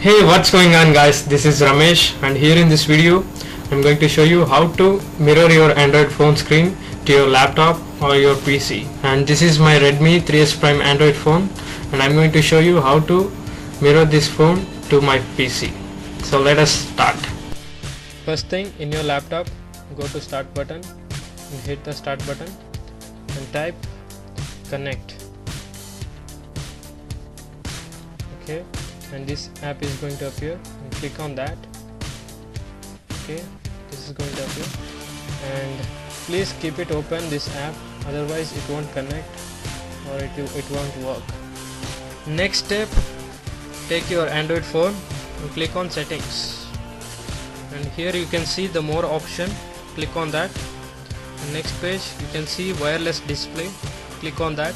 Hey, what's going on guys, this is Ramesh, and here in this video I'm going to show you how to mirror your Android phone screen to your laptop or your PC. And this is my Redmi 3S Prime Android phone, and I'm going to show you how to mirror this phone to my PC. So let us start. First thing, in your laptop, go to start button and hit the start button and type connect. Okay, and this app is going to appear, and click on that. Okay, this is going to appear, and please keep it open, this app, otherwise it won't connect or it won't work. Next step, take your Android phone and click on settings, and here you can see the more option. Click on that, and next page you can see wireless display. Click on that,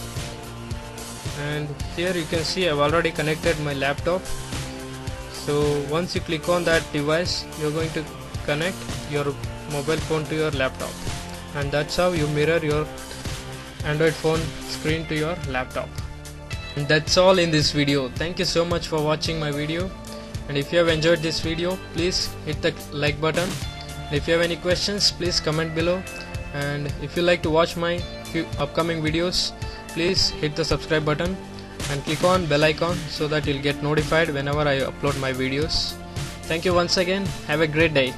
and here you can see I've already connected my laptop. So once you click on that device, you're going to connect your mobile phone to your laptop, and that's how you mirror your Android phone screen to your laptop. And that's all in this video. Thank you so much for watching my video, and if you have enjoyed this video, please hit the like button. If you have any questions, please comment below, and if you like to watch my few upcoming videos, please hit the subscribe button and click on bell icon so that you'll get notified whenever I upload my videos. Thank you once again. Have a great day.